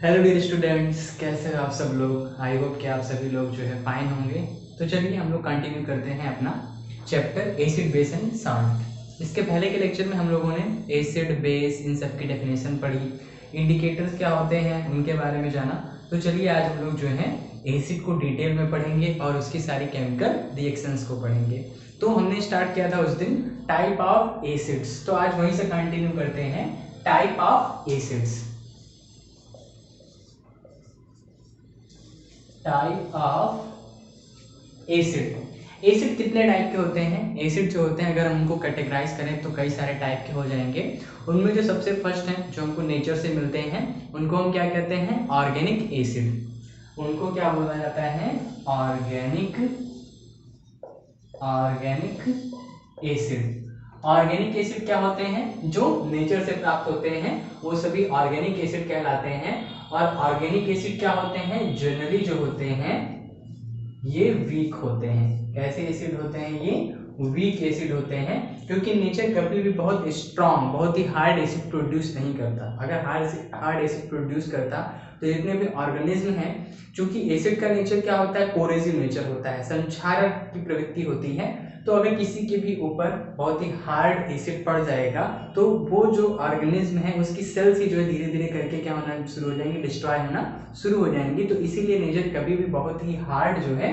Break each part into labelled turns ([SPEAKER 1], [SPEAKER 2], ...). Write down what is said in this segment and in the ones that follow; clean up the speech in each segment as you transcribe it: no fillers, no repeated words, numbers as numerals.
[SPEAKER 1] Hello dear students, कैसे हो आप सब लोग। आई होप कि आप सभी लोग जो है फाइन होंगे। तो चलिए हम लोग कंटिन्यू करते हैं अपना chapter acid base and salt. इसके पहले के लेक्चर में हम लोगों ने एसिड बेस इन सब की डेफिनेशन पढ़ी, इंडिकेटर्स क्या होते हैं उनके बारे में जाना। तो चलिए आज हम लोग जो है एसिड को डिटेल में पढ़ेंगे और उसकी सारी केमिकल रिएक्शंस को पढ़ेंगे। तो हमने स्टार्ट किया था उस दिन टाइप ऑफ एसिड्स, तो आज वहीं से कंटिन्यू करते हैं type of acids. Type of acid. Acid कितने टाइप के होते हैं? एसिड जो होते हैं अगर हम उनको कैटेगराइज करें तो कई सारे टाइप के हो जाएंगे। उनमें जो सबसे फर्स्ट हैं जो हमको नेचर से मिलते हैं उनको हम क्या कहते हैं? Organic acid. उनको क्या बोला जाता है? Organic acid. ऑर्गेनिक एसिड क्या होते हैं? जो नेचर से प्राप्त होते हैं वो सभी ऑर्गेनिक एसिड कहलाते हैं। और ऑर्गेनिक एसिड क्या होते हैं? जनरली जो होते हैं ये वीक होते हैं। कैसे एसिड होते हैं? ये वीक एसिड होते हैं, क्योंकि नेचर कभी भी बहुत स्ट्रॉन्ग, बहुत ही हार्ड एसिड प्रोड्यूस नहीं करता। अगर हार्ड एसिड प्रोड्यूस करता तो जितने भी ऑर्गेनिज्म हैं, चूंकि एसिड का नेचर क्या होता है? कोरेसिव नेचर होता है, संक्षारक की प्रवृत्ति होती है। तो अगर किसी के भी ऊपर बहुत ही हार्ड एसिड पड़ जाएगा तो वो जो ऑर्गेनिज्म है उसकी सेल्स ही जो है धीरे धीरे करके क्या होना शुरू हो जाएंगे? डिस्ट्रॉय होना शुरू हो जाएंगी। तो इसीलिए नेचर कभी भी बहुत ही हार्ड जो है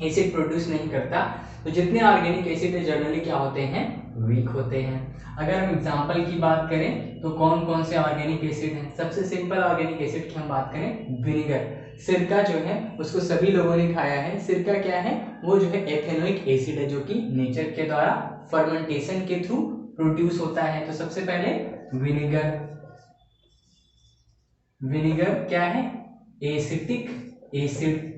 [SPEAKER 1] एसिड प्रोड्यूस नहीं करता। तो जितने ऑर्गेनिक एसिड है जनरली क्या होते हैं? वीक होते हैं। अगर हम एग्जांपल की बात करें तो कौन कौन से ऑर्गेनिक एसिड हैं? सबसे सिंपल ऑर्गेनिक एसिड की हम बात करें, विनेगर। सिरका जो है उसको सभी लोगों ने खाया है। सिरका क्या है? वो जो है एथेनोइक एसिड है, जो कि नेचर के द्वारा फर्मेंटेशन के थ्रू प्रोड्यूस होता है। तो सबसे पहले विनेगर। विनेगर क्या है? एसिटिक एसिड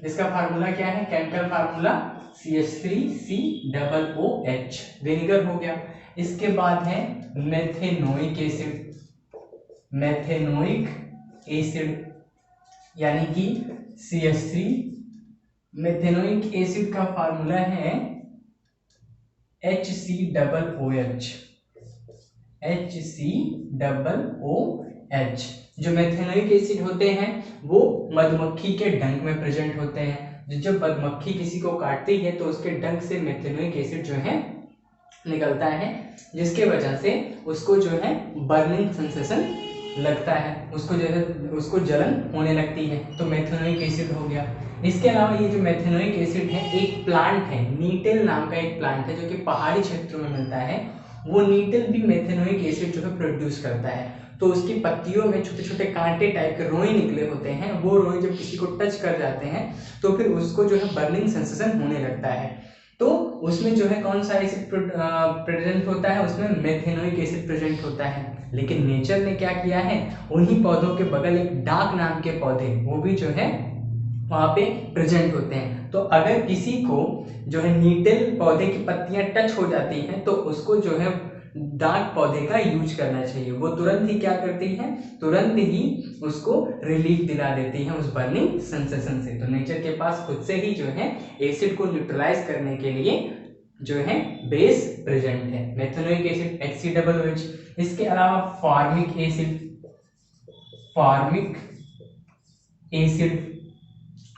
[SPEAKER 1] इसका फार्मूला क्या है? Chemical formula CH3COOH। विनेगर हो गया। इसके बाद है मेथेनोइक एसिड यानी कि CH3। मेथेनोइक एसिड का फार्मूला है HCOOH। जो मेथेनोइक एसिड होते हैं वो मधुमक्खी के डंक में प्रेजेंट होते हैं। जब मधुमक्खी किसी को काटती है तो उसके डंक से मेथेनोइक एसिड जो है निकलता है, जिसके वजह से उसको जो है बर्निंग सेंसेशन लगता है, उसको जो है उसको जलन होने लगती है। तो मेथेनोइक एसिड हो गया। इसके अलावा ये जो मेथेनोइक एसिड है एक प्लांट है, नीटेल नाम का एक प्लांट है जो कि पहाड़ी क्षेत्रों में मिलता है। वो नीटेल भी मेथेनोइक एसिड जो है प्रोड्यूस करता है। तो उसकी पत्तियों में छोटे छोटे कांटे टाइप के रोए निकले होते हैं। वो रोए जब किसी को टच कर जाते हैं तो फिर उसको जो है बर्निंग सेंसेशन होने लगता है। तो उसमें जो है कौन सा एसिड प्रेजेंट होता है? उसमें मेथेनोइक एसिड प्रेजेंट होता है। लेकिन नेचर ने क्या किया है? उन्हीं पौधों के बगल एक डाक नाम के पौधे, वो भी जो है वहां पे प्रेजेंट होते हैं। तो अगर किसी को जो है नीटेल पौधे की पत्तियां टच हो जाती हैं तो उसको जो है डार्क पौधे का यूज करना चाहिए। वो तुरंत ही क्या करती है? तुरंत ही उसको रिलीफ दिला देती है उस बर्निंग सेंसेशन से। तो नेचर के पास खुद से ही जो है एसिड को न्यूट्रलाइज करने के लिए जो है बेस प्रेजेंट है, मेथेनोइक एसिड HCOOH। इसके अलावा फॉर्मिक एसिड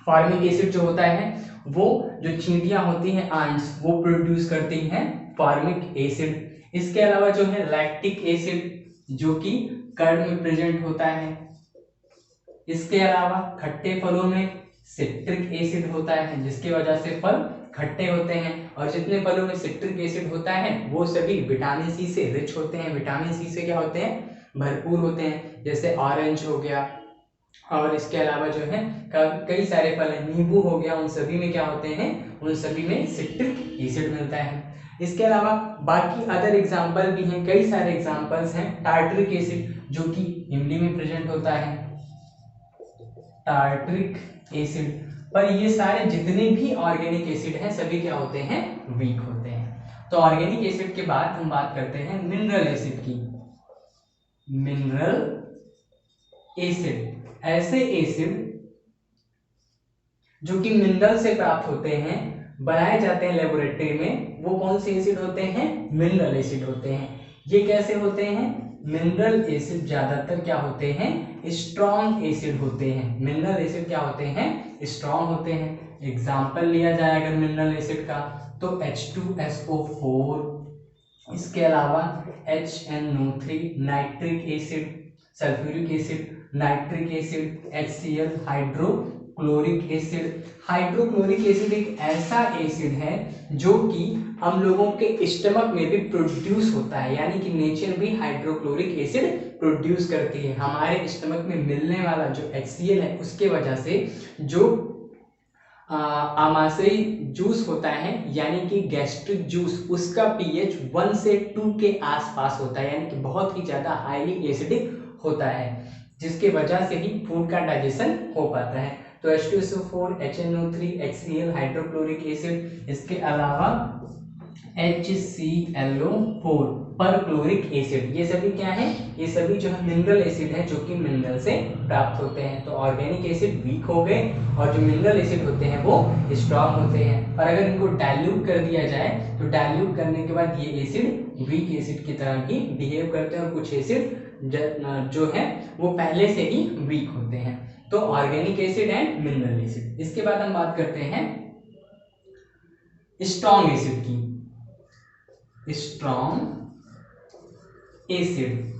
[SPEAKER 1] फॉर्मिक एसिड जो होता है वो जो चींटियां होती हैं आंट्स, वो प्रोड्यूस करती हैं फॉर्मिक एसिड। इसके अलावा जो है लैक्टिक एसिड जो कि कर्ड में प्रेजेंट होता है। इसके अलावा खट्टे फलों में सिट्रिक एसिड होता है जिसकी वजह से फल खट्टे होते हैं। और जितने फलों में सिट्रिक एसिड होता है वो सभी विटामिन सी से रिच होते हैं। विटामिन सी से क्या होते हैं? भरपूर होते हैं। जैसे ऑरेंज हो गया, और इसके अलावा जो है कई सारे फल हैं, नींबू हो गया, उन सभी में क्या होते हैं? उन सभी में सिट्रिक एसिड मिलता है। इसके अलावा बाकी अदर एग्जाम्पल भी हैं, कई सारे एग्जाम्पल्स हैं। टार्टरिक एसिड जो कि इमली में प्रेजेंट होता है, टार्टरिक एसिड। पर ये सारे जितने भी ऑर्गेनिक एसिड हैं सभी क्या होते हैं? वीक होते हैं। तो ऑर्गेनिक एसिड के बाद हम बात करते हैं मिनरल एसिड की। मिनरल एसिड ऐसे एसिड जो कि मिनरल से प्राप्त होते हैं, बनाए जाते हैं लेबोरेटरी में, वो कौन से एसिड होते हैं? मिनरल एसिड होते हैं। ये कैसे होते हैं? मिनरल एसिड ज्यादातर क्या होते हैं? स्ट्रॉन्ग एसिड होते हैं। मिनरल एसिड क्या होते हैं? स्ट्रॉन्ग होते हैं। एग्जाम्पल लिया जाए अगर मिनरल एसिड का तो H2SO4, इसके अलावा HNO3, nitric acid, sulphuric acid, nitric acid, HCl, hydrochloric acid. Hydrochloric acid एक ऐसा एसिड है जो कि हम लोगों के स्टमक में भी प्रोड्यूस होता है, यानी कि नेचर भी हाइड्रोक्लोरिक एसिड प्रोड्यूस करती है। हमारे स्टमक में मिलने वाला जो HCl है उसके वजह से जो आमाशयी जूस होता है यानी कि गैस्ट्रिक जूस, उसका पीएच 1 से 2 के आसपास होता है, यानी कि बहुत ही ज्यादा हाईली एसिडिक होता है, जिसके वजह से ही फूड का डाइजेशन हो पाता है। तो H2SO4, HNO3, HCl, hydrochloric acid, इसके अलावा HClO4, परक्लोरिक एसिड, ये सभी क्या है? ये सभी जो है मिनरल एसिड है जो कि मिनरल से प्राप्त होते हैं। तो ऑर्गेनिक एसिड वीक हो गए और जो मिनरल एसिड होते हैं वो स्ट्रॉन्ग होते हैं। और अगर इनको डाइल्यूट कर दिया जाए तो डाइल्यूट करने के बाद ये एसिड वीक एसिड की तरह ही बिहेव करते हैं और कुछ एसिड जो है वो पहले से ही वीक होते हैं। तो organic acid and mineral acid. इसके बाद हम बात करते हैं स्ट्रॉन्ग एसिड की। स्ट्रॉन्ग एसिड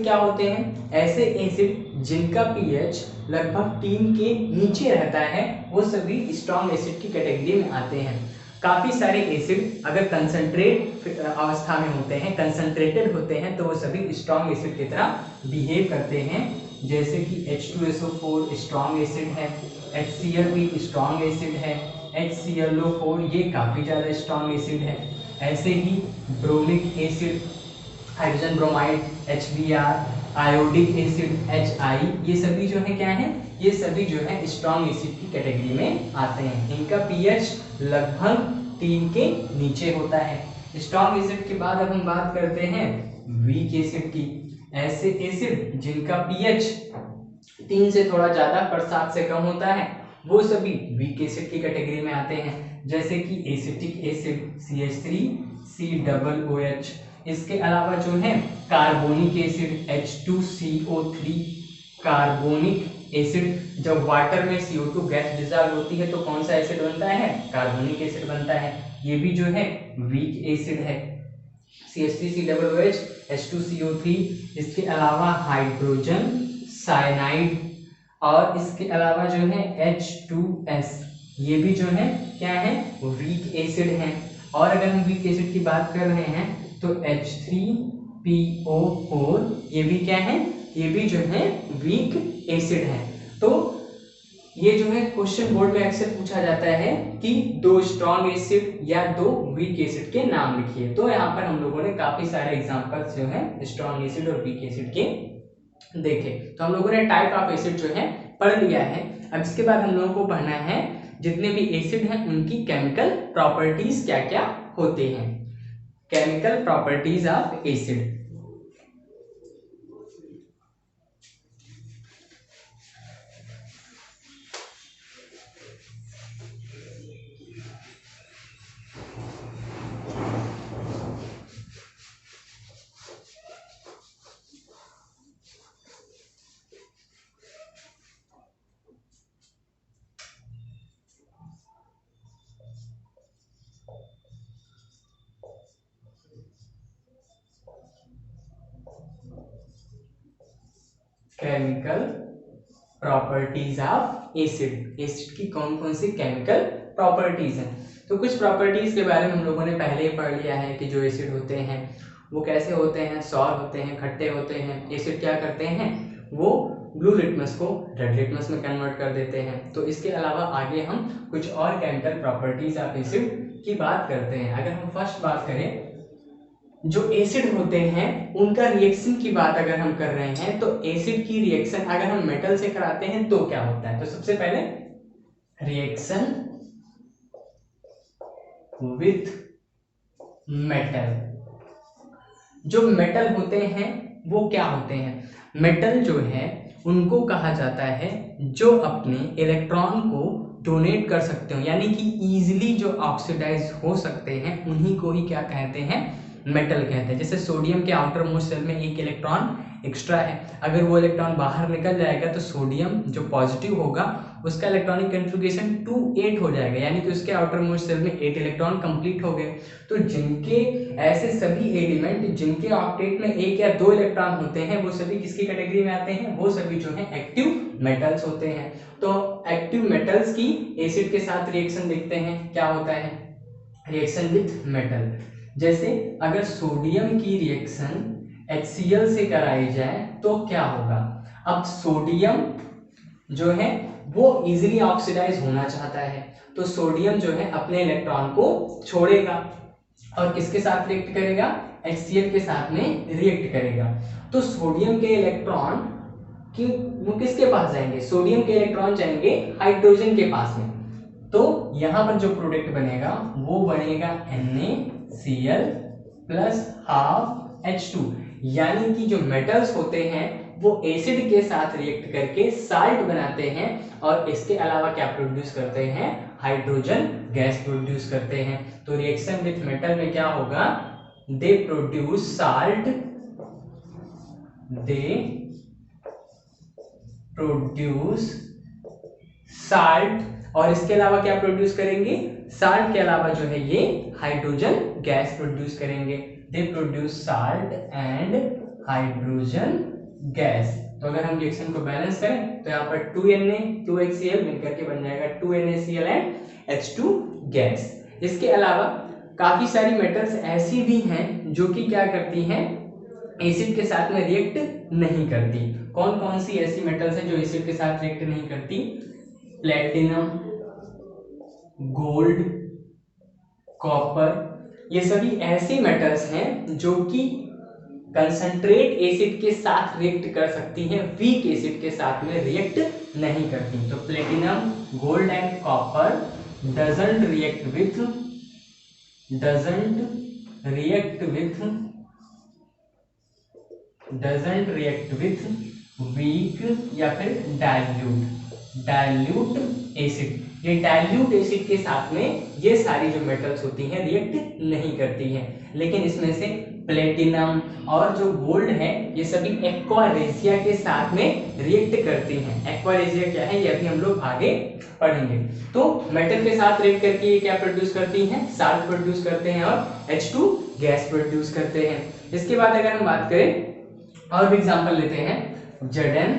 [SPEAKER 1] क्या होते हैं? ऐसे एसिड जिनका पीएच लगभग 3 के नीचे रहता है वो सभी स्ट्रॉन्ग एसिड की कैटेगरी में आते हैं। काफी सारे एसिड अगर कंसंट्रेट अवस्था में होते हैं, कंसंट्रेटेड होते हैं, तो वो सभी स्ट्रॉन्ग एसिड की तरह बिहेव करते हैं। जैसे कि H2SO4 स्ट्रॉन्ग एसिड है, HCl भी स्ट्रॉन्ग एसिड है, HClO4 ये काफी ज्यादा स्ट्रॉन्ग एसिड है। ऐसे ही bromic acid, hydrogen bromide HBr, iodic acid HI, ये सभी जो है क्या है? ये सभी जो है स्ट्रॉन्ग एसिड की कैटेगरी में आते हैं। इनका पीएच लगभग 3 के नीचे होता है। स्ट्रॉन्ग एसिड के बाद अब हम बात करते हैं वीक एसिड की। ऐसे एसिड जिनका पीएच 3 से थोड़ा ज्यादा पर 7 से कम होता है वो सभी वीक एसिड की कैटेगरी में आते हैं। जैसे कि एसिटिक एसिड CH3COOH, इसके अलावा जो है carbonic acid H2CO3, carbonic acid, जब वाटर में CO2 गैस डिसॉल्व होती है तो कौन सा एसिड बनता है? कार्बोनिक एसिड बनता है। ये भी जो है वीक एसिड है। CH3COOH, H2CO3, इसके अलावा हाइड्रोजन साइनाइड, और इसके अलावा जो है H2S, ये भी जो है क्या है? वीक एसिड है। और अगर हम वीक एसिड की बात कर रहे हैं तो H3PO4, ये भी क्या है? ये भी जो है वीक एसिड है। तो ये जो है क्वेश्चन बोर्ड में अक्सर पूछा जाता है कि 2 स्ट्रॉन्ग एसिड या 2 वीक एसिड के नाम लिखिए। तो यहाँ पर हम लोगों ने काफी सारे एग्जांपल्स जो है स्ट्रॉन्ग एसिड और वीक एसिड के देखे। तो हम लोगों ने टाइप ऑफ एसिड जो है पढ़ लिया है। अब इसके बाद हम लोगों को पढ़ना है जितने भी एसिड हैं उनकी केमिकल प्रॉपर्टीज क्या क्या होते हैं। Chemical properties of acid. Chemical properties of acid. Acid की कौन कौन सी केमिकल प्रॉपर्टीज हैं? तो कुछ प्रॉपर्टीज के बारे में हम लोगों ने पहले ही पढ़ लिया है कि जो एसिड होते हैं वो कैसे होते हैं, सॉर होते हैं, खट्टे होते हैं। एसिड क्या करते हैं? वो ब्लू लिटमस को रेड लिटमस में कन्वर्ट कर देते हैं। तो इसके अलावा आगे हम कुछ और केमिकल प्रॉपर्टीज ऑफ एसिड की बात करते हैं। अगर हम फर्स्ट बात करें जो एसिड होते हैं उनका रिएक्शन की बात अगर हम कर रहे हैं तो एसिड की रिएक्शन अगर हम मेटल से कराते हैं तो क्या होता है? तो सबसे पहले रिएक्शन विथ मेटल। जो मेटल होते हैं वो क्या होते हैं? मेटल जो है उनको कहा जाता है जो अपने इलेक्ट्रॉन को डोनेट कर सकते हो, यानी कि इजीली जो ऑक्सीडाइज हो सकते हैं उन्हीं को ही क्या कहते हैं? मेटल कहते हैं। जैसे सोडियम के आउटर मोस्ट शेल में एक इलेक्ट्रॉन एक्स्ट्रा है, अगर वो इलेक्ट्रॉन बाहर निकल जाएगा तो सोडियम जो पॉजिटिव होगा उसका इलेक्ट्रॉनिक कॉन्फ़िगरेशन 2 8 हो जाएगा, यानी कि उसके आउटर मोस्ट शेल में 8 इलेक्ट्रॉन कंप्लीट हो गए। तो जिनके ऐसे सभी एलिमेंट जिनके ऑक्टेट में 1 या 2 इलेक्ट्रॉन होते हैं वो सभी किसकी कैटेगरी में आते हैं, वो सभी जो है एक्टिव मेटल्स होते हैं। तो एक्टिव मेटल्स की एसिड के साथ रिएक्शन देखते हैं क्या होता है, रिएक्शन विथ मेटल। जैसे अगर सोडियम की रिएक्शन HCl से कराई जाए तो क्या होगा, अब सोडियम जो है वो इजीली ऑक्सीडाइज होना चाहता है, तो सोडियम जो है अपने इलेक्ट्रॉन को छोड़ेगा और किसके साथ रिएक्ट करेगा, HCl के साथ में रिएक्ट करेगा। तो सोडियम के इलेक्ट्रॉन कि वो किसके पास जाएंगे, सोडियम के इलेक्ट्रॉन जाएंगे हाइड्रोजन के पास में। तो यहां पर जो प्रोडक्ट बनेगा वो बनेगा NaCl प्लस हाफ H2, यानी कि जो मेटल्स होते हैं वो एसिड के साथ रिएक्ट करके साल्ट बनाते हैं और इसके अलावा क्या प्रोड्यूस करते हैं, हाइड्रोजन गैस प्रोड्यूस करते हैं। तो रिएक्शन विथ मेटल में क्या होगा, they produce salt, they produce salt, और इसके अलावा क्या प्रोड्यूस करेंगे, साल्ट के अलावा जो है ये हाइड्रोजन गैस प्रोड्यूस करेंगे। They produce salt and hydrogen gas. तो अगर हम रिएक्शन को बैलेंस करें तो यहाँ पर 2Na 2HCl मिलकर के बन जाएगा 2NaCl एंड H2 गैस। इसके अलावा काफी सारी मेटल्स ऐसी भी हैं जो कि क्या करती हैं, एसिड के साथ में रिएक्ट नहीं करती। कौन कौन सी ऐसी मेटल्स हैं जो एसिड के साथ रिएक्ट नहीं करती, प्लेटिनम, गोल्ड, कॉपर, ये सभी ऐसी मेटल्स हैं जो कि कंसंट्रेट एसिड के साथ रिएक्ट कर सकती हैं, वीक एसिड के साथ में रिएक्ट नहीं करती। तो platinum, gold and copper doesn't react with week या फिर डाइल्यूट एसिड। ये डाइल्यूट एसिड के साथ में ये सारी जो मेटल्स होती हैं रिएक्ट नहीं करती हैं, लेकिन इसमें से प्लेटिनम और जो गोल्ड है ये सभी एक्वा रेजिया के साथ में रिएक्ट करती हैं। एक्वा रेजिया क्या है ये अभी हम लोग आगे पढ़ेंगे। तो मेटल के साथ रिएक्ट करके ये क्या प्रोड्यूस करती हैं, साल्ट प्रोड्यूस करते हैं और H2 गैस प्रोड्यूस करते हैं। इसके बाद अगर हम बात करें और भी एग्जांपल लेते हैं, Zn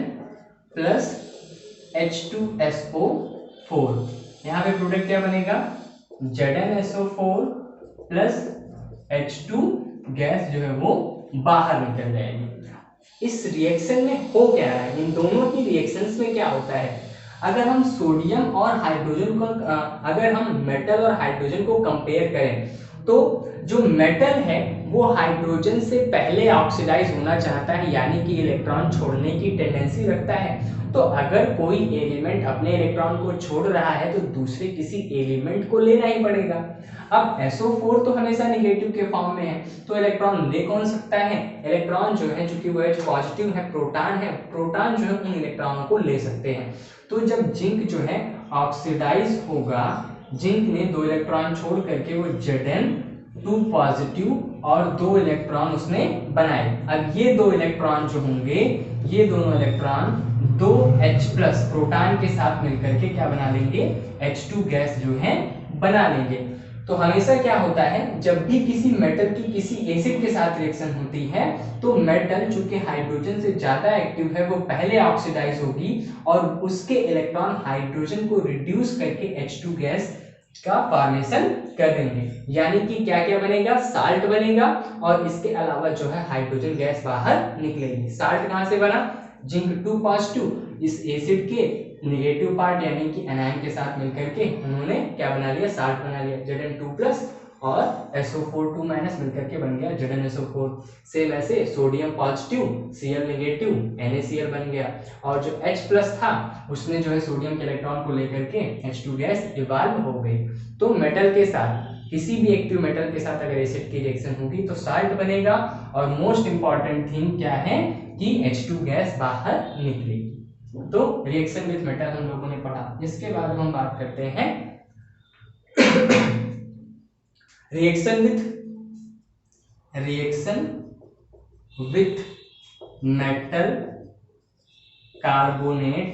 [SPEAKER 1] प्लस H2SO4, यहाँ पे प्रोडक्ट क्या बनेगा, ZnSO4 प्लस H2 गैस जो है वो बाहर निकल जाएगी। इस रिएक्शन में हो क्या रहा है, इन दोनों की रिएक्शंस में क्या होता है, अगर हम सोडियम और हाइड्रोजन को अगर हम मेटल और हाइड्रोजन को कंपेयर करें तो जो मेटल है वो हाइड्रोजन से पहले ऑक्सीडाइज होना चाहता है, यानी कि इलेक्ट्रॉन छोड़ने की टेंडेंसी रखता है। तो अगर कोई एलिमेंट अपने इलेक्ट्रॉन को छोड़ रहा है तो दूसरे किसी एलिमेंट को लेना ही पड़ेगा। अब SO4 तो हमेशा नेगेटिव के फॉर्म में है, तो इलेक्ट्रॉन ले कौन सकता है, इलेक्ट्रॉन जो है चूंकि वो H पॉजिटिव है, प्रोटॉन जो है उन इलेक्ट्रॉनों को ले सकते हैं। तो जब जिंक जो है ऑक्सीडाइज होगा, जिंक ने 2 इलेक्ट्रॉन छोड़ करके वो Zn2 पॉजिटिव और 2 इलेक्ट्रॉन उसने बनाए। अब ये 2 इलेक्ट्रॉन जो होंगे, ये दोनों इलेक्ट्रॉन 2H प्लस प्रोटॉन के साथ मिलकर के क्या बना लेंगे, H2 गैस जो है बना लेंगे। तो हमेशा क्या होता है, जब भी किसी मेटल की किसी एसिड के साथ रिएक्शन होती है तो मेटल चूंकि हाइड्रोजन से ज्यादा एक्टिव है वो पहले ऑक्सीडाइज होगी और उसके इलेक्ट्रॉन हाइड्रोजन को रिड्यूस करके H2 गैस का फॉर्मेशन कर देंगे, यानी कि क्या क्या बनेगा, साल्ट बनेगा और इसके अलावा जो है हाइड्रोजन गैस बाहर निकलेगी। साल्ट कहां से बना, जिंक 2 पॉजिटिव इस एसिड के नेगेटिव पार्ट यानी कि एनायन के साथ मिलकर के उन्होंने क्या बना लिया, साल्ट बना लिया, Zn2 प्लस और SO4 2 माइनस मिलकर के बन गया ZnSO4। सेम ऐसे sodium positive Cl negative NaCl बन गया और जो H प्लस था उसने जो है सोडियम के इलेक्ट्रॉन को लेकर के H2 गैस इवॉल्व हो गई। तो मेटल के साथ किसी भी एक्टिव मेटल के साथ अगर एसिड की रिएक्शन होगी तो साल्ट बनेगा और मोस्ट इंपॉर्टेंट थिंग क्या है कि H2 गैस बाहर निकलेगी। तो रिएक्शन विथ मेटल हम लोगों ने पढ़ा। इसके बाद हम बात करते हैं reaction with reaction with metal carbonate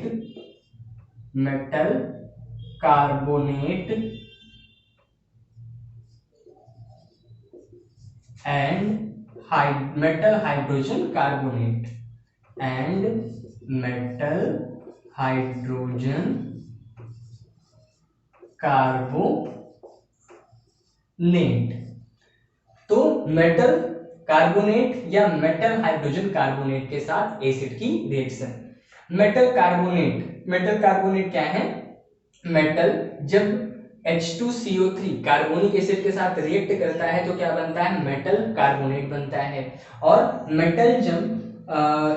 [SPEAKER 1] and metal hydrogen carbonate तो मेटल कार्बोनेट या मेटल हाइड्रोजन कार्बोनेट के साथ एसिड की रिएक्शन। मेटल कार्बोनेट क्या है? मेटल जब H2CO3 कार्बोनिक एसिड के साथ रिएक्ट करता है तो क्या बनता है? मेटल कार्बोनेट बनता है। और मेटल जब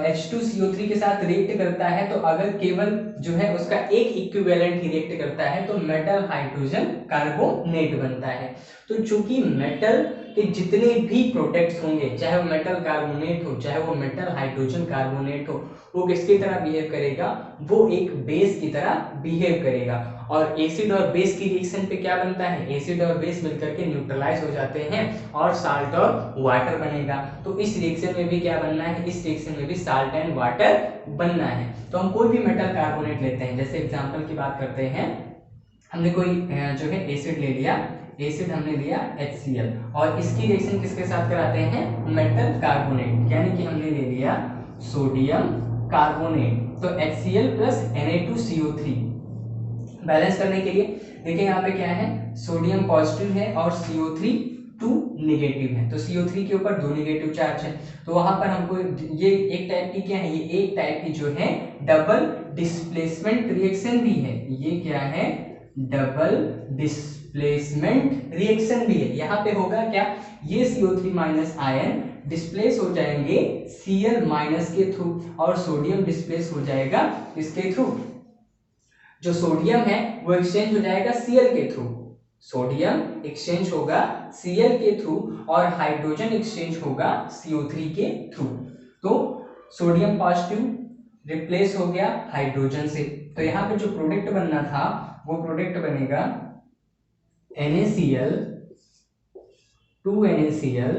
[SPEAKER 1] H2CO3 के साथ रिएक्ट करता है तो अगर केवल जो है उसका एक इक्विवेलेंट ही रिएक्ट करता है तो मेटल हाइड्रोजन कार्बोनेट बनता है। तो चूंकि मेटल के जितने भी प्रोडक्ट्स होंगे, चाहे वो मेटल कार्बोनेट हो, चाहे वो मेटल हाइड्रोजन कार्बोनेट हो, वो किसकी तरह बिहेव करेगा? वो एक बेस की तरह बिहेव करेगा। और एसिड और बेस की रिएक्शन पे क्या बनता है? एसिड और बेस मिलकर के न्यूट्रलाइज हो जाते हैं और साल्ट और वाटर बनेगा। तो इस रिएक्शन में भी क्या बनना है? इस रिएक्शन में भी साल्ट एंड वाटर बनना है। तो हम कोई भी मेटल कार्बोनेट लेते हैं, जैसे एग्जांपल की बात करते हैं, हमने कोई जो है एसिड ले लिया, हमने लिया HCl और इसकी रिएक्शन किसके साथ कराते हैं? मेटल कार्बोनेट, यानी कि हमने ले लिया सोडियम कार्बोनेट। तो HCl प्लस Na2CO3 बैलेंस करने के लिए देखिए यहाँ पे क्या है, सोडियम पॉजिटिव है और CO3 2 निगेटिव है, तो CO3 के ऊपर 2 निगेटिव चार्ज है। तो वहां पर हमको ये एक टाइप की क्या है? ये एक टाइप की जो है डबल डिस्प्लेसमेंट रिएक्शन भी है। ये क्या है? डबल डिस्प्लेसमेंट रिएक्शन भी है। यहाँ पे होगा क्या? ये CO3 माइनस आयन डिस्प्लेस हो जाएंगे Cl माइनस के थ्रू और सोडियम डिस्प्लेस हो जाएगा इसके थ्रू। जो सोडियम है वो एक्सचेंज हो जाएगा Cl के थ्रू, सोडियम एक्सचेंज होगा Cl के थ्रू और हाइड्रोजन एक्सचेंज होगा CO3 के थ्रू। तो सोडियम पॉजिटिव रिप्लेस हो गया हाइड्रोजन से, तो यहाँ पे जो प्रोडक्ट बनना था वो प्रोडक्ट बनेगा NaCl 2NaCl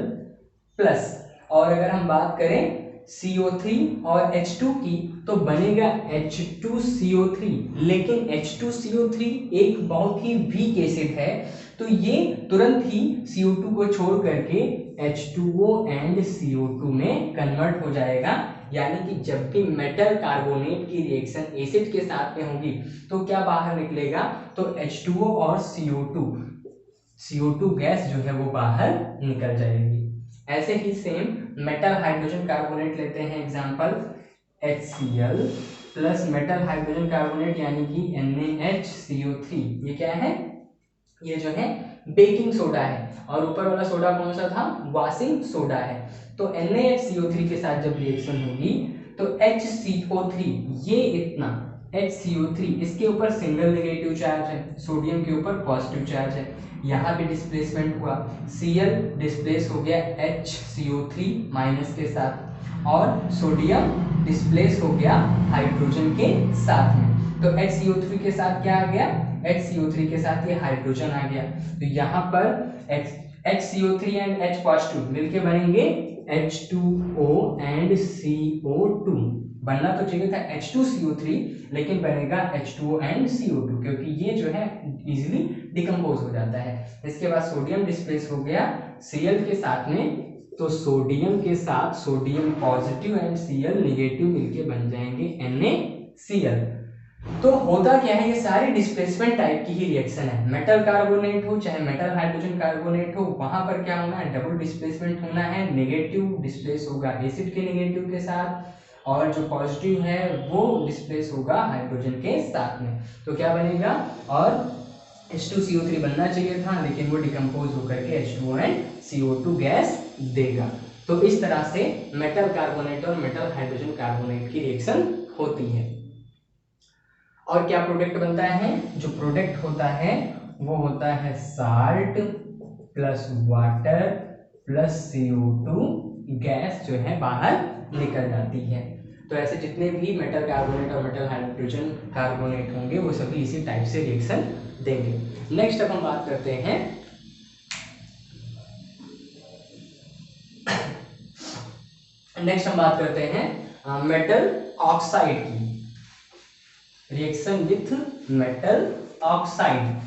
[SPEAKER 1] प्लस, और अगर हम बात करें CO3 और H2 की तो बनेगा H2CO3। लेकिन H2CO3 एक बहुत ही वीक एसिड है, तो ये तुरंत ही CO2 को छोड़ करके H2O एंड CO2 में कन्वर्ट हो जाएगा। यानी कि जब भी मेटल कार्बोनेट की रिएक्शन एसिड के साथ में होगी तो क्या बाहर निकलेगा? तो H2O और CO2 गैस जो है वो बाहर निकल जाएगी। ऐसे ही सेम मेटल हाइड्रोजन कार्बोनेट लेते हैं, example HCl plus metal hydrogen carbonate यानी कि NaHCO3। ये क्या है? ये जो है बेकिंग सोडा है और ऊपर वाला सोडा कौन सा था? वॉशिंग सोडा है। तो NaHCO3 के साथ जब रिएक्शन होगी तो HCO3 ये इतना HCO3 इसके ऊपर सिंगल नेगेटिव चार्ज है, सोडियम के ऊपर पॉजिटिव चार्ज है। यहाँ पे डिस्प्लेसमेंट हुआ, Cl डिस्प्लेस हो गया HCO3 माइनस के साथ और सोडियम डिस्प्लेस हो गया हाइड्रोजन के साथ में। तो HCO3 के साथ क्या आ गया? HCO3 के साथ ये हाइड्रोजन आ गया। तो यहाँ पर HCO3 एंड H पॉजिटिव मिलके बनेंगे H2O एंड CO2। बनना तो चाहिए था H2CO3 लेकिन बनेगा H2O एंड CO2 क्योंकि ये जो है इजीली डिकम्पोज हो जाता है। इसके बाद सोडियम डिस्प्लेस हो गया Cl के साथ में, तो सोडियम के साथ sodium positive and Cl negative मिलके बन जाएंगे NaCl। तो होता क्या है? ये सारी डिस्प्लेसमेंट टाइप की ही रिएक्शन है। मेटल कार्बोनेट हो चाहे मेटल हाइड्रोजन कार्बोनेट हो, वहां पर क्या होना है? डबल डिस्प्लेसमेंट होना है। नेगेटिव डिस्प्लेस होगा एसिड के नेगेटिव के साथ और जो पॉजिटिव है वो डिस्प्लेस होगा हाइड्रोजन के साथ में। तो क्या बनेगा? और H2CO3 बनना चाहिए था लेकिन वो डिकम्पोज होकर के H2O एंड CO2 गैस देगा। तो इस तरह से मेटल कार्बोनेट और मेटल हाइड्रोजन कार्बोनेट की रिएक्शन होती है। और क्या प्रोडक्ट बनता है? जो प्रोडक्ट होता है वो होता है salt plus water plus CO2 gas जो है बाहर निकल जाती है। तो ऐसे जितने भी मेटल कार्बोनेट और मेटल हाइड्रोजन कार्बोनेट होंगे वो सभी इसी टाइप से रिएक्शन देंगे। नेक्स्ट अब हम बात करते हैं नेक्स्ट हम बात करते हैं मेटल ऑक्साइड की, reaction with metal oxide.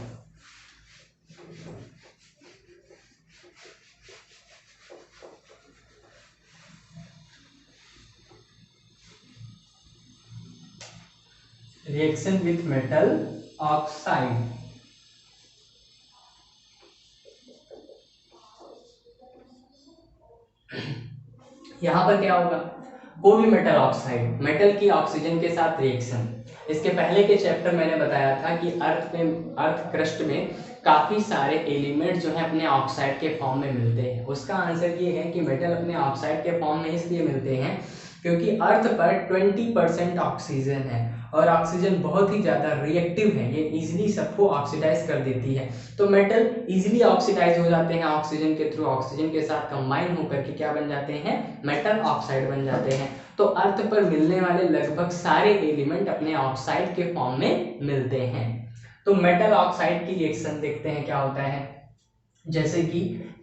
[SPEAKER 1] Reaction with metal oxide, यहां पर क्या होगा, कोई भी मेटल ऑक्साइड, मेटल की ऑक्सीजन के साथ रिएक्शन। इसके पहले के चैप्टर मैंने बताया था कि अर्थ क्रस्ट में काफी सारे एलिमेंट जो है अपने ऑक्साइड के फॉर्म में मिलते हैं। उसका आंसर ये है कि मेटल अपने ऑक्साइड के फॉर्म में इसलिए मिलते हैं क्योंकि अर्थ पर 20% ऑक्सीजन है और ऑक्सीजन बहुत ही ज्यादा रिएक्टिव है, ये इजीली सबको ऑक्सीडाइज कर देती है। तो मेटल इजीली ऑक्सीडाइज हो जाते हैं ऑक्सीजन के थ्रू, ऑक्सीजन के साथ कंबाइन होकर के क्या बन जाते हैं, मेटल ऑक्साइड बन जाते हैं। तो अर्थ पर मिलने वाले लगभग सारे एलिमेंट अपने ऑक्साइड के फॉर्म में मिलते हैं। तो मेटल ऑक्साइड की रिएक्शन देखते हैं क्या होता है, जैसे कि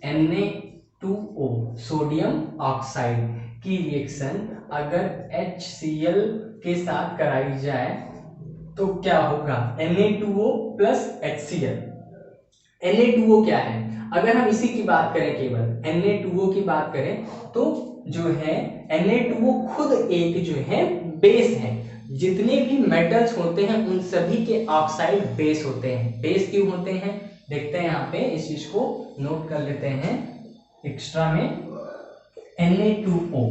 [SPEAKER 1] Na2O सोडियम ऑक्साइड की रिएक्शन अगर HCl के साथ कराई जाए तो क्या होगा, Na2O प्लस HCl। Na2O क्या है, अगर हम इसी की बात करें, केवल Na2O की बात करें तो जो है Na2O खुद एक जो है बेस है। जितने भी मेटल्स होते हैं उन सभी के ऑक्साइड बेस होते हैं। बेस क्यों होते हैं, देखते हैं यहाँ पे, इस चीज को नोट कर लेते हैं एक्स्ट्रा में। Na2O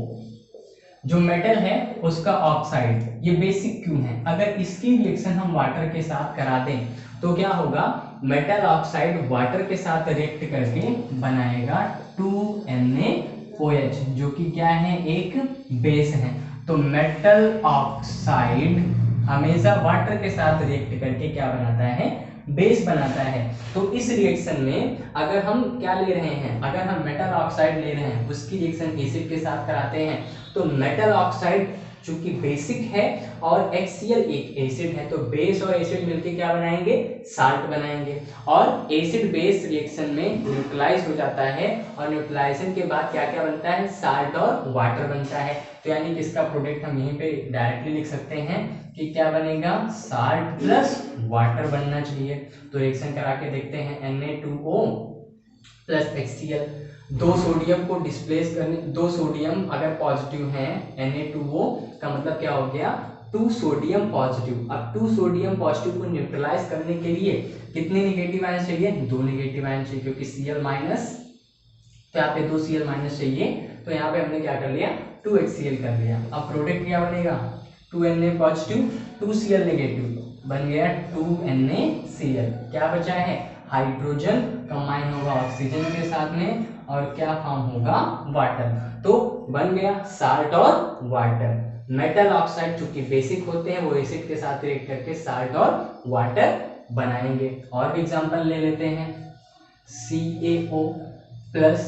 [SPEAKER 1] जो मेटल है उसका ऑक्साइड, ये बेसिक क्यों है, अगर इसकी रिएक्शन हम वाटर के साथ करा दें तो क्या होगा, मेटल ऑक्साइड वाटर के साथ रिएक्ट करके बनाएगा 2NaOH जो कि क्या है, एक बेस है। तो मेटल ऑक्साइड हमेशा वाटर के साथ रिएक्ट करके क्या बनाता है, बेस बनाता है। तो इस रिएक्शन में अगर हम क्या ले रहे हैं, अगर हम मेटल ऑक्साइड ले रहे हैं उसकी रिएक्शन एसिड के साथ कराते हैं तो मेटल ऑक्साइड चूंकि बेसिक है और HCl एक एसिड है, तो बेस और एसिड मिलके क्या बनाएंगे, साल्ट बनाएंगे। और एसिड बेस रिएक्शन में न्यूट्रलाइज हो जाता है और न्यूट्रलाइजेशन के बाद क्या क्या बनता है, साल्ट और वाटर बनता है। तो यानी कि इसका प्रोडक्ट हम यहीं पे डायरेक्टली लिख सकते हैं कि क्या बनेगा, साल्ट प्लस वाटर बनना चाहिए। तो रिएक्शन करा के देखते हैं, Na2O प्लस HCl, दो सोडियम को डिस्प्लेस करने, दो सोडियम अगर पॉजिटिव हैं Na2O का मतलब क्या हो गया, 2 सोडियम पॉजिटिव। अब 2 सोडियम पॉजिटिव को न्यूट्रलाइज करने के लिए कितने नेगेटिव आयन चाहिए, 2 नेगेटिव आयन चाहिए, क्योंकि Cl माइनस, तो यहाँ पे 2 Cl माइनस चाहिए, तो यहाँ पे हमने क्या कर लिया, 2 HCl कर लिया। अब प्रोडक्ट क्या बनेगा, 2Na पॉजिटिव 2 Cl नेगेटिव बन गया 2NaCl। क्या बचा है, हाइड्रोजन कंबाइन होगा ऑक्सीजन के साथ में और क्या फॉर्म होगा, वाटर। तो बन गया साल्ट और वाटर। मेटल ऑक्साइड चूंकि बेसिक होते हैं वो एसिड के साथ रिएक्ट करके साल्ट और वाटर बनाएंगे। और भी एग्जांपल ले लेते हैं, CaO प्लस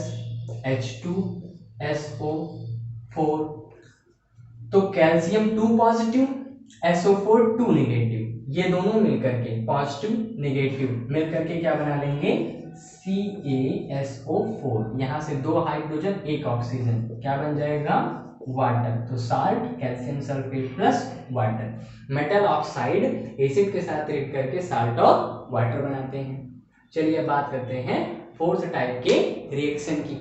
[SPEAKER 1] H2SO4, तो कैल्शियम 2 पॉजिटिव SO4 2 नेगेटिव, ये दोनों मिलकर के पॉजिटिव नेगेटिव मिलकर के क्या बना लेंगे, CaSO4। यहां से 2 हाइड्रोजन 1 ऑक्सीजन, क्या बन जाएगा, वाटर। तो salt, calcium sulphate plus water. Metal oxide acid के साथ रिएक्ट करके साल्ट और वाटर बनाते हैं। चलिए बात करते हैं फोर्थ टाइप के रिएक्शन की,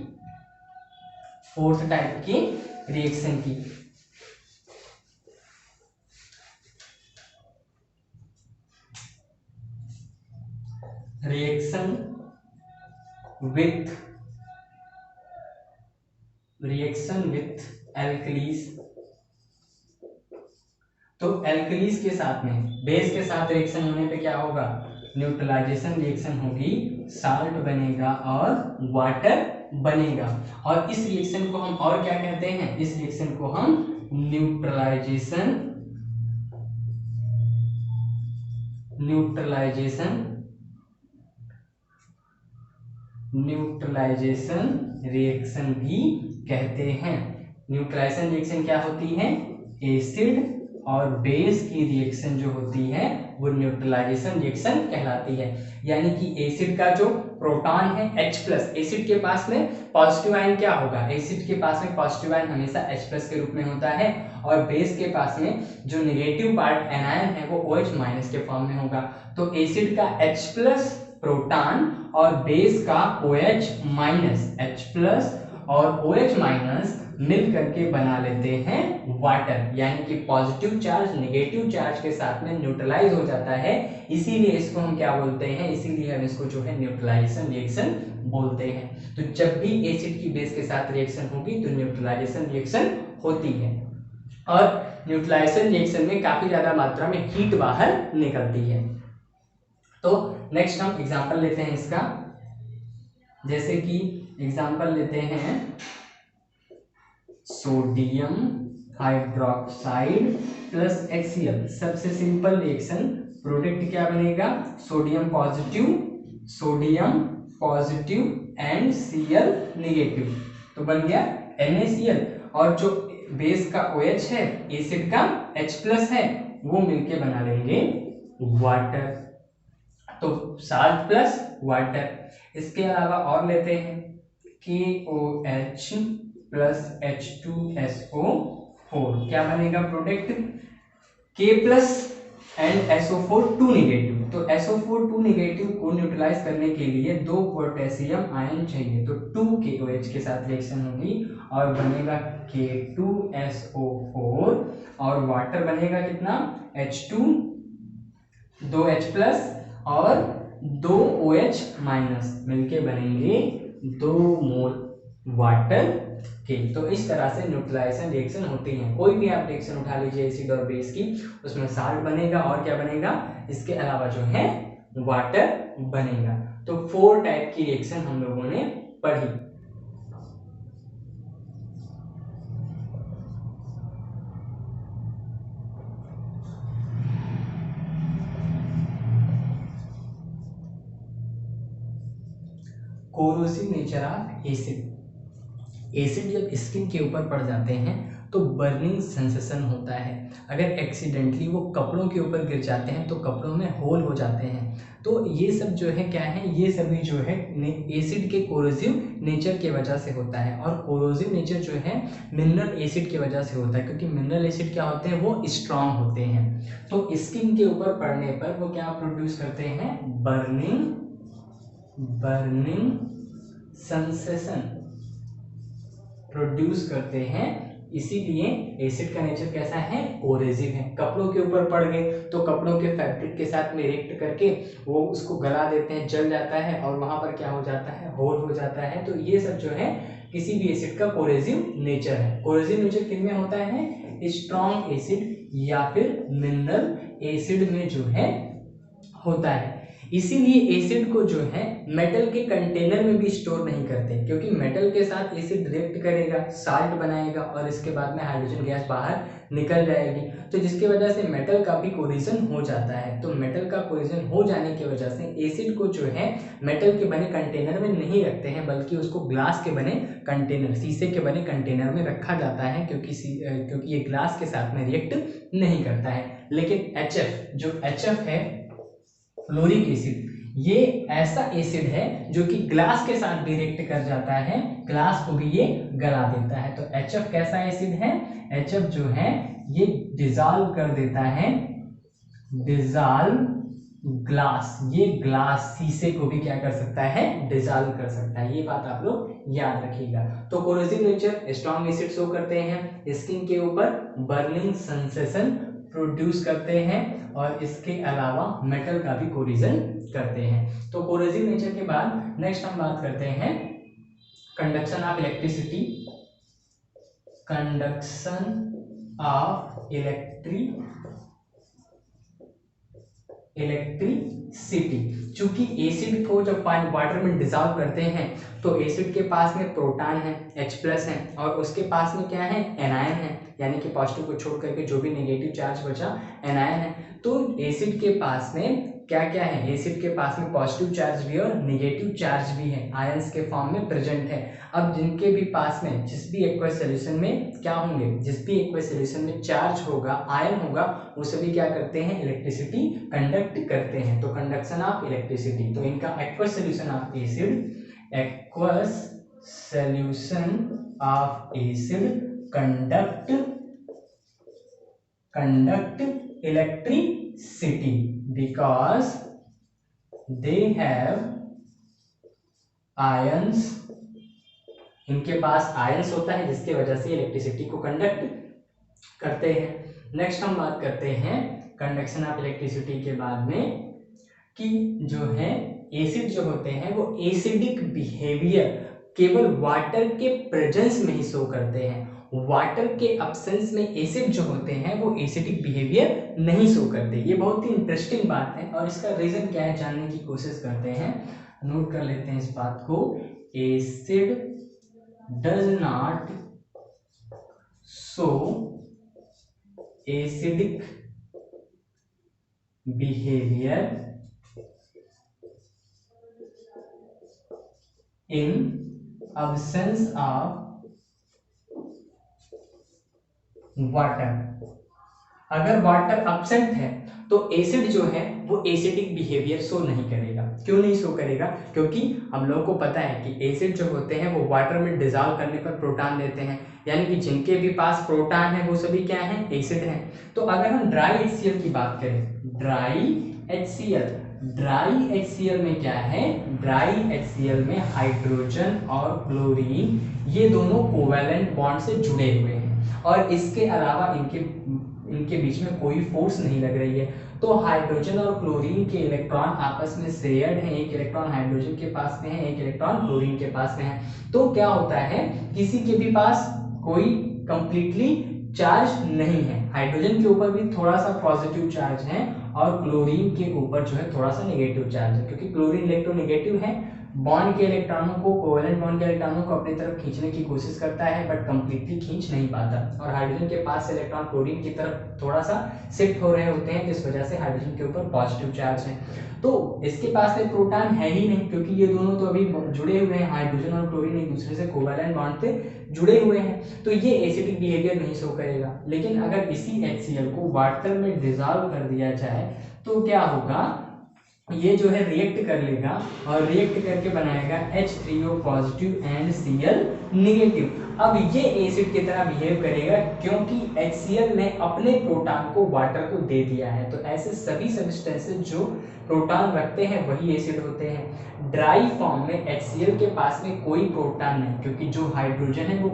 [SPEAKER 1] फोर्थ टाइप की रिएक्शन की। Reaction with alkalis. तो एल्कलीज के साथ में बेस के साथ रिएक्शन होने पे क्या होगा, न्यूट्रलाइजेशन रिएक्शन होगी, साल्ट बनेगा और वाटर बनेगा। और इस रिएक्शन को हम और क्या कहते हैं, इस रिएक्शन को हम न्यूट्रलाइजेशन रिएक्शन भी कहते हैं। न्यूट्रलाइजेशन रिएक्शन क्या होती है, एसिड और बेस की रिएक्शन जो होती है वो न्यूट्रलाइजेशन रिएक्शन कहलाती है। यानी कि एसिड का जो प्रोटॉन है H+, एसिड के पास में पॉजिटिव आयन क्या होगा, एसिड के पास में पॉजिटिव आयन हमेशा H+ के रूप में होता है, और बेस के पास में जो नेगेटिव पार्ट एनायन है वो OH- के फॉर्म में होगा। तो एसिड का H+ प्रोटॉन और बेस का H+ और OH- मिल करके बना लेते हैं वाटर, यानी कि पॉजिटिव चार्ज नेगेटिव चार्ज के साथ में न्यूट्रलाइज हो जाता है। इसीलिए इसको हम क्या बोलते हैं, इसीलिए हम इसको जो है न्यूट्रलाइजेशन रिएक्शन बोलते हैं। तो जब भी एसिड की बेस के साथ रिएक्शन होगी तो न्यूट्रलाइजेशन रिएक्शन होती है, और न्यूट्रलाइजेशन रिएक्शन में काफी ज्यादा मात्रा में हीट बाहर निकलती है। तो नेक्स्ट हम एग्जांपल लेते हैं इसका, जैसे कि एग्जांपल लेते हैं सोडियम हाइड्रोक्साइड प्लस HCl। सबसे सिंपल रिएक्शन, प्रोडक्ट क्या बनेगा, sodium positive and Cl negative, तो बन गया NaCl। और जो बेस का OH है, एसिड का H+ है, वो मिलके बना लेंगे वाटर, तो साल्ट प्लस वाटर। इसके अलावा और लेते हैं KOH प्लस H2SO4, क्या बनेगा product, K plus and SO4 2 negative. तो SO4 2 नेगेटिव को न्यूट्रलाइज करने के लिए 2 पोटेशियम आयन चाहिए, तो 2 KOH के साथ रिएक्शन होगी और बनेगा K2SO4, और वाटर बनेगा कितना, H2 2 H+ और 2 OH- मिलके बनेंगे 2 मोल वाटर के। तो इस तरह से न्यूट्रलाइजेशन रिएक्शन होती है। कोई भी आप रिएक्शन उठा लीजिए एसिड और बेस की, उसमें साल्ट बनेगा और क्या बनेगा, इसके अलावा जो है वाटर बनेगा। तो 4 टाइप की रिएक्शन हम लोगों ने पढ़ी। Corrosive nature of acid, acid जब स्किन के ऊपर पड़ जाते हैं तो बर्निंग सेंसेशन होता है। अगर एक्सीडेंटली वो कपड़ों के ऊपर गिर जाते हैं तो कपड़ों में होल हो जाते हैं। तो ये सब जो है क्या है, ये सभी जो है एसिड के कोरोसिव नेचर के वजह से होता है। और कोरोसिव नेचर जो है मिनरल एसिड की वजह से होता है, क्योंकि मिनरल एसिड क्या होते हैं, वो स्ट्रांग होते हैं। तो स्किन के ऊपर पड़ने पर वो क्या प्रोड्यूस करते हैं, बर्निंग सेंसेशन प्रोड्यूस करते हैं। इसीलिए एसिड का नेचर कैसा है, कोरेसिव है। कपड़ों के ऊपर पड़ गए तो कपड़ों के फैब्रिक के साथ में रिएक्ट करके वो उसको गला देते हैं, जल जाता है और वहां पर क्या हो जाता है, होल हो जाता है। तो ये सब जो है किसी भी एसिड का कोरेसिव नेचर है। कोरेसिव नेचर किन में होता है, स्ट्रॉन्ग एसिड या फिर मिनरल एसिड में जो है होता है। इसीलिए एसिड को जो है मेटल के कंटेनर में भी स्टोर नहीं करते, क्योंकि मेटल के साथ एसिड रिएक्ट करेगा, साल्ट बनाएगा और इसके बाद में हाइड्रोजन गैस बाहर निकल जाएगी, तो जिसकी वजह से मेटल का भी कोरिजन हो जाता है। तो मेटल का कोरिजन हो जाने की वजह से एसिड को जो है मेटल के बने कंटेनर में नहीं रखते हैं, बल्कि उसको ग्लास के बने कंटेनर, शीशे के बने कंटेनर में रखा जाता है, क्योंकि ये ग्लास के साथ में रिएक्ट नहीं करता है। लेकिन HF है, फ्लोरिक एसिड, ये ऐसा एसिड है जो कि ग्लास के साथ भी रिएक्ट कर जाता है, ग्लास को भी ये गला देता है। तो HF कैसा एसिड है, HF जो है ये डिसॉल्व कर देता है, डिसॉल्व ग्लास, ये ग्लास शीशे को भी क्या कर सकता है, डिसॉल्व कर सकता है। ये बात आप लोग याद रखिएगा। तो corrosive nature, strong acid show करते हैं स्किन के ऊपर, बर्निंग सेंसेशन प्रोड्यूस करते हैं और इसके अलावा मेटल का भी कोरिजन करते हैं। तो कोरोसिव नेचर के बाद नेक्स्ट हम बात करते हैं conduction of electricity, conduction of electricity. चूंकि एसिड को जब वाटर में डिसॉल्व करते हैं तो एसिड के पास में प्रोटॉन है, H+ है, और उसके पास में क्या है, एनायन है, यानी कि पॉजिटिव को छोड़ करके जो भी नेगेटिव चार्ज बचा एनायन है। तो एसिड के पास में क्या क्या है, एसिड के पास में पॉजिटिव चार्ज भी और नेगेटिव चार्ज भी है, आयंस के फॉर्म में प्रेजेंट है। अब जिनके भी पास में जिस भी एक्वस सॉल्यूशन में क्या होंगे, जिस भी एक्वस सॉल्यूशन में चार्ज होगा, आयन होगा, वो सभी क्या करते हैं, इलेक्ट्रिसिटी कंडक्ट करते हैं। तो कंडक्शन ऑफ इलेक्ट्रिसिटी, तो इनका aqueous solution of acid, aqueous solution of acid conduct electricity because they have ions, इनके पास आयंस होता है जिसकी वजह से इलेक्ट्रिसिटी को कंडक्ट करते हैं। नेक्स्ट हम बात करते हैं कंडक्शन ऑफ इलेक्ट्रिसिटी के बाद में कि जो है एसिड जो होते हैं वो एसिडिक बिहेवियर केवल वाटर के प्रेजेंस में ही शो करते हैं, वाटर के अब्सेंस में एसिड जो होते हैं वो एसिडिक बिहेवियर नहीं शो करते। ये बहुत ही इंटरेस्टिंग बात है और इसका रीजन क्या है जानने की कोशिश करते हैं, नोट कर लेते हैं इस बात को। Acid does not show acidic behaviour in absence of water। अगर वाटर absent है तो एसिड जो है वो एसिडिक बिहेवियर शो नहीं करेगा। क्यों नहीं शो करेगा? क्योंकि हम लोगों को पता है कि एसिड जो होते हैं वो वाटर में डिजॉल्व करने पर प्रोटॉन देते हैं, यानी कि जिनके भी पास प्रोटॉन है वो सभी क्या है, एसिड हैं। तो अगर हम ड्राई HCl की बात करें, ड्राई HCl में क्या है, ड्राई HCl में हाइड्रोजन और क्लोरीन ये दोनों कोवैलेंट बॉन्ड से जुड़े हुए हैं और इसके अलावा इनके बीच में कोई फोर्स नहीं लग रही है। तो हाइड्रोजन और क्लोरीन के इलेक्ट्रॉन आपस में शेयर्ड हैं, एक इलेक्ट्रॉन हाइड्रोजन के पास में है, एक इलेक्ट्रॉन क्लोरीन के पास में है। तो क्या होता है, किसी के भी पास कोई कंप्लीटली चार्ज नहीं है, हाइड्रोजन के ऊपर भी थोड़ा सा पॉजिटिव चार्ज है और क्लोरीन के ऊपर जो है थोड़ा सा नेगेटिव चार्ज है, क्योंकि क्लोरीन इलेक्ट्रोनेगेटिव है, बॉन्ड के इलेक्ट्रॉनों को, कोवेलेंट बॉन्ड के इलेक्ट्रॉनों को अपनी तरफ खींचने की कोशिश करता है बट कंप्लीटली खींच नहीं पाता। और हाइड्रोजन के पास से इलेक्ट्रॉन क्लोरीन की तरफ थोड़ा सा शिफ्ट हो रहे होते हैं, जिस वजह से हाइड्रोजन के ऊपर पॉजिटिव चार्ज है। तो इसके पास में प्रोटॉन है ही नहीं, क्योंकि ये दोनों तो अभी जुड़े हुए हैं, हाइड्रोजन और क्लोरीन एक दूसरे से कोवेलेंट बॉन्ड से जुड़े हुए हैं, तो ये एसिडिक बिहेवियर नहीं शो करेगा। लेकिन अगर इसी HCl को वाटर में डिसॉल्व कर दिया जाए तो क्या होगा, ये जो है रिएक्ट कर लेगा और रिएक्ट करके बनाएगा H3O positive and Cl negative. अब ये एसिड की तरह बिहेव करेगा क्योंकि HCl ने अपने प्रोटॉन को वाटर को दे दिया है। तो ऐसे सभी सब्सटेंसेस जो प्रोटॉन रखते हैं वही एसिड होते हैं। ड्राई फॉर्म में HCl के पास में कोई प्रोटॉन नहीं, क्योंकि जो हाइड्रोजन है वो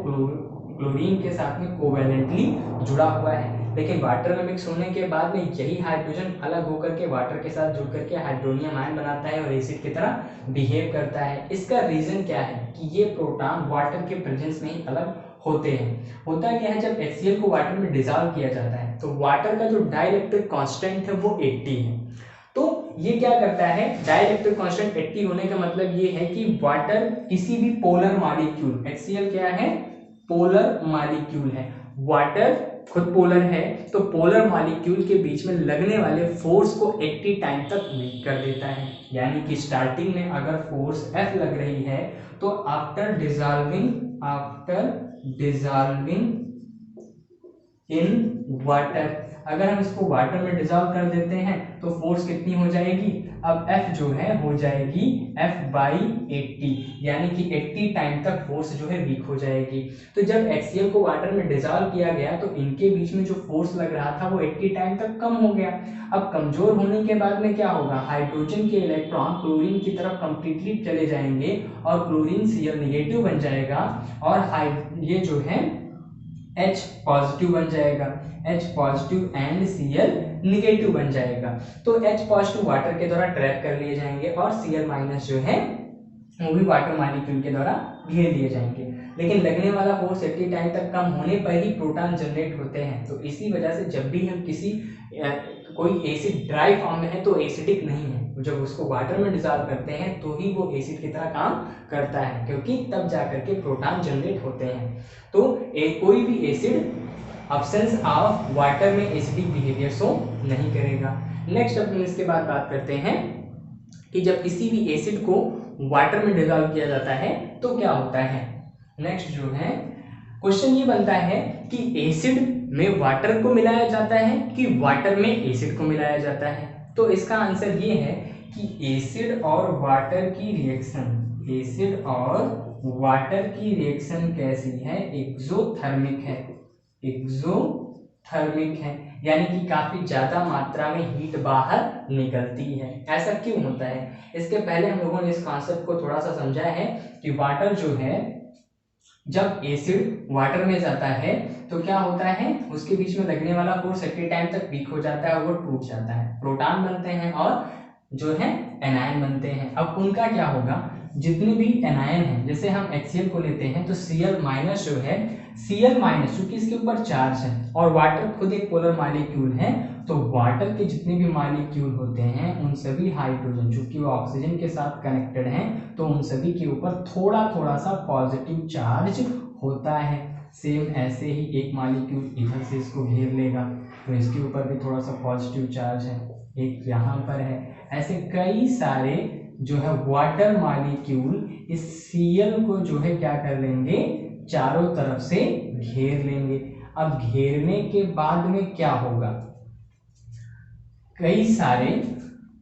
[SPEAKER 1] क्लोरीन के साथ में कोवैलेंटली जुड़ा हुआ है। लेकिन वाटर में मिक्स होने के बाद में यही हाइड्रोजन अलग होकर के वाटर के साथ जुड़ करके हाइड्रोनियम आयन बनाता है और एसिड की तरह बिहेव करता है। इसका रीजन क्या है कि ये प्रोटॉन वाटर के प्रेजेंस में ही अलग होते हैं। होता क्या है, जब HCl को वाटर में डिसॉल्व किया जाता है तो वाटर का जो डाइलेक्ट्रिक कांस्टेंट है वो 80 है। तो ये क्या करता है, डाइलेक्ट्रिक कांस्टेंट 80 होने का मतलब ये है कि वाटर किसी भी पोलर मॉलिक्यूल, HCl क्या है, पोलर मॉलिक्यूल है, वाटर खुद पोलर है, तो पोलर मॉलिक्यूल के बीच में लगने वाले फोर्स को 80 टाइम तक वीक कर देता है। यानी कि स्टार्टिंग में अगर फोर्स F लग रही है तो आफ्टर डिसॉल्विंग इन वाटर, अगर हम इसको वाटर में डिसॉल्व कर देते हैं तो फोर्स कितनी हो जाएगी, अब F जो है हो जाएगी F/80, यानी कि 80 टाइम तक फोर्स जो है वीक हो जाएगी। तो जब HCl को वाटर में डिसॉल्व किया गया तो इनके बीच में जो फोर्स लग रहा था वो 80 टाइम तक कम हो गया। अब कमजोर होने के बाद में क्या होगा, हाइड्रोजन के इलेक्ट्रॉन क्लोरीन की तरफ कंप्लीटली चले जाएंगे और क्लोरीन Cl नेगेटिव बन जाएगा और ये जो है H पॉजिटिव बन जाएगा, H positive and Cl negative बन जाएगा। तो H पॉजिटिव वाटर के द्वारा ट्रैप कर लिए जाएंगे और Cl माइनस जो है वो भी वाटर मॉलिक्यूल के द्वारा घेर लिए जाएंगे। लेकिन लगने वाला फोर्स 80 टाइम तक कम होने पर ही प्रोटॉन जनरेट होते हैं। तो इसी वजह से जब भी हम कोई एसिड ड्राई फॉर्म में है तो एसिडिक नहीं है, जब उसको वाटर में डिसॉल्व करते हैं तो ही वो एसिड की तरह काम करता है, क्योंकि तब जाकर के प्रोटॉन जनरेट होते हैं। तो कोई भी एसिड अब्सेंस ऑफ वाटर में एसिडिक बिहेवियर शो नहीं करेगा। नेक्स्ट अपन इसके बाद बात करते हैं कि जब किसी भी एसिड को वाटर में डिसॉल्व किया जाता है तो क्या होता है। नेक्स्ट जो है क्वेश्चन ये बनता है कि एसिड में वाटर को मिलाया जाता है कि वाटर में एसिड को मिलाया जाता है। तो इसका आंसर ये है कि एसिड और वाटर की रिएक्शन, एसिड और वाटर की रिएक्शन कैसी है, एक्सोथर्मिक है, एक्सोथर्मिक है, यानी कि काफी ज्यादा मात्रा में हीट बाहर निकलती है। ऐसा क्यों होता है? इसके पहले हम लोगों ने इस कॉन्सेप्ट को थोड़ा सा समझा है कि वाटर जो है, जब एसिड वाटर में जाता है तो क्या होता है, उसके बीच में लगने वाला फोर्स एट टाइम तक वीक हो जाता है और वो टूट जाता है, प्रोटॉन बनते हैं और जो है एनायन बनते हैं। अब उनका क्या होगा, जितने भी एनायन हैं, जैसे हम HCl को लेते हैं तो Cl माइनस जो है, Cl माइनस क्योंकि इसके ऊपर चार्ज है और वाटर खुद एक पोलर मॉलिक्यूल है, तो वाटर के जितने भी मॉलिक्यूल होते हैं उन सभी हाइड्रोजन, चूंकि वो ऑक्सीजन के साथ कनेक्टेड हैं, तो उन सभी के ऊपर थोड़ा थोड़ा सा पॉजिटिव चार्ज होता है। सेम ऐसे ही एक मॉलिक्यूल इधर से इसको घेर लेगा तो इसके ऊपर भी थोड़ा सा पॉजिटिव चार्ज है, एक यहाँ पर है। ऐसे कई सारे जो है वाटर मॉलिक्यूल इस Cl को जो है क्या कर लेंगे, चारों तरफ से घेर लेंगे। अब घेरने के बाद में क्या होगा, कई सारे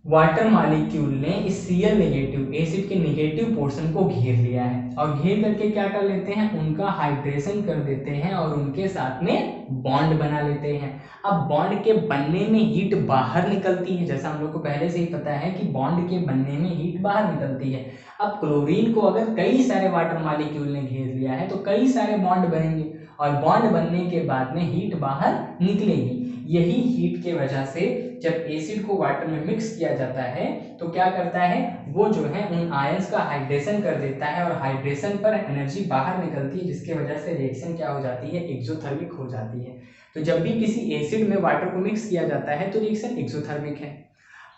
[SPEAKER 1] वाटर मॉलिक्यूल ने इस Cl नेगेटिव एसिड के नेगेटिव पोर्शन को घेर लिया है और घेर करके क्या कर लेते हैं, उनका हाइड्रेशन कर देते हैं और उनके साथ में बॉन्ड बना लेते हैं। अब बॉन्ड के बनने में हीट बाहर निकलती है, जैसा हम लोग को पहले से ही पता है कि बॉन्ड के बनने में हीट बाहर निकलती है। अब क्लोरीन को अगर कई सारे वाटर मॉलिक्यूल ने घेर लिया है तो कई सारे बॉन्ड बनेंगे और बॉन्ड बनने के बाद में हीट बाहर निकलेगी। यही हीट के वजह से जब एसिड को वाटर में मिक्स किया जाता है तो क्या करता है, वो जो है उन आयंस का हाइड्रेशन कर देता है और हाइड्रेशन पर एनर्जी बाहर निकलती है, जिसके वजह से रिएक्शन क्या हो जाती है, एक्सोथर्मिक हो जाती है। तो जब भी किसी एसिड में वाटर को मिक्स किया जाता है तो रिएक्शन एक्सोथर्मिक है।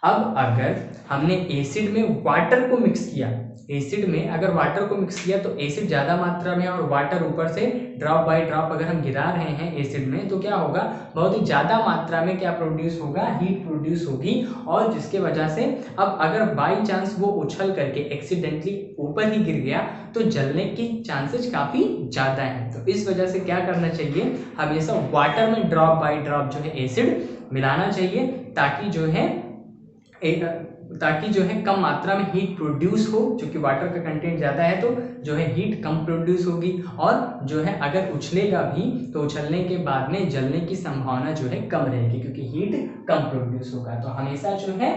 [SPEAKER 1] अब अगर हमने एसिड में वाटर को मिक्स किया, एसिड में अगर वाटर को मिक्स किया तो एसिड ज्यादा मात्रा में और वाटर ऊपर से ड्रॉप बाय ड्रॉप अगर हम गिरा रहे हैं एसिड में, तो क्या होगा, बहुत ही ज्यादा मात्रा में क्या प्रोड्यूस होगा, हीट प्रोड्यूस होगी। और जिसके वजह से अब अगर बाई चांस वो उछल करके एक्सीडेंटली ऊपर ही गिर गया तो जलने की चांसेस काफी ज्यादा है। तो इस वजह से क्या करना चाहिए, हमेशा वाटर में ड्रॉप बाय ड्रॉप जो है एसिड मिलाना चाहिए, ताकि जो है कम मात्रा में हीट प्रोड्यूस हो, क्योंकि वाटर का कंटेंट ज़्यादा है तो जो है हीट कम प्रोड्यूस होगी और जो है अगर उछलेगा भी तो उछलने के बाद में जलने की संभावना जो है कम रहेगी, क्योंकि हीट कम प्रोड्यूस होगा। तो हमेशा जो है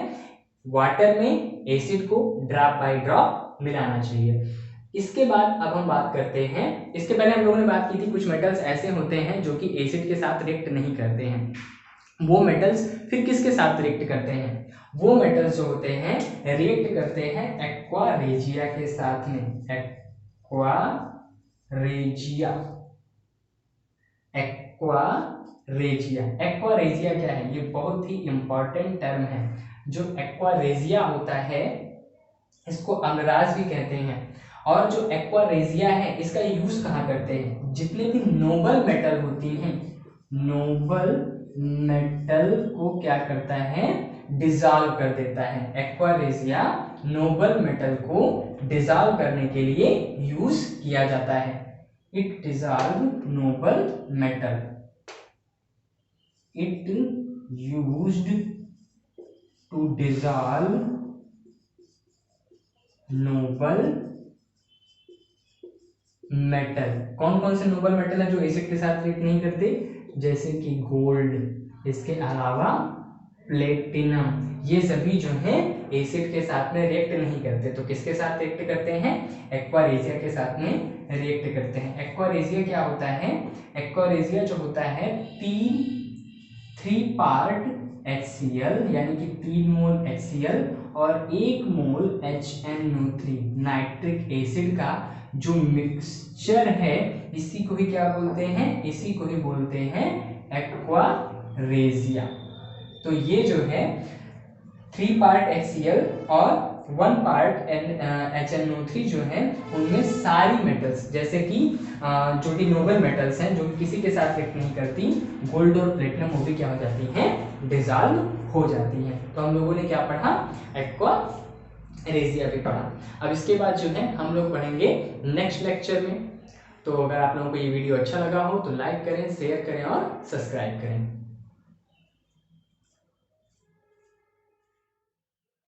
[SPEAKER 1] वाटर में एसिड को ड्रॉप बाय ड्रॉप मिलाना चाहिए। इसके बाद अब हम बात करते हैं, इसके पहले हम लोगों ने बात की थी कुछ मेटल्स ऐसे होते हैं जो कि एसिड के साथ रिएक्ट नहीं करते हैं। वो मेटल्स फिर किसके साथ रिएक्ट करते हैं, वो मेटल्स जो होते हैं रिएक्ट करते हैं एक्वा रेजिया के साथ में। Aqua regia, aqua regia, aqua regia क्या है, ये बहुत ही इंपॉर्टेंट टर्म है। जो एक्वा रेजिया होता है इसको अमराज भी कहते हैं। और जो एक्वा रेजिया है इसका यूज कहाँ करते हैं, जितने भी नोबल मेटल होती हैं, नोबल मेटल को क्या करता है, डिसॉल्व कर देता है। एक्वा रेजिया नोबल मेटल को डिसॉल्व करने के लिए यूज किया जाता है। It dissolve noble metal, it used to dissolve noble metal. कौन कौन से नोबल मेटल है जो एसिड के साथ रिएक्ट नहीं करते, जैसे कि गोल्ड, इसके अलावा प्लेटिनम, ये सभी जो है एसिड के साथ में रिएक्ट नहीं करते। तो किसके साथ रिएक्ट करते हैं, एक्वा रेजिया के साथ में रिएक्ट करते हैं। एक्वा रेजिया क्या होता है, एक्वा रेजिया जो होता है 3 पार्ट HCl यानी कि 3 मोल HCl और 1 मोल HNO3 नाइट्रिक एसिड का जो मिक्सचर है, इसी को ही क्या बोलते हैं, इसी को ही बोलते हैं एक्वा रेजिया। तो ये जो है 3 पार्ट HCl और 1 पार्ट HNO3 जो है उनमें सारी मेटल्स जैसे कि जो कि नोबल मेटल्स हैं जो किसी के साथ रिएक्ट नहीं करती, गोल्ड और प्लेटिनम, वो भी क्या हो जाती हैं, डिसॉल्व हो जाती हैं। तो हम लोगों ने क्या पढ़ा, एक्वा रेजिया भी पढ़ा। अब इसके बाद जो है हम लोग पढ़ेंगे नेक्स्ट लेक्चर में। तो अगर आप लोगों को ये वीडियो अच्छा लगा हो तो लाइक करें, शेयर करें और सब्सक्राइब करें।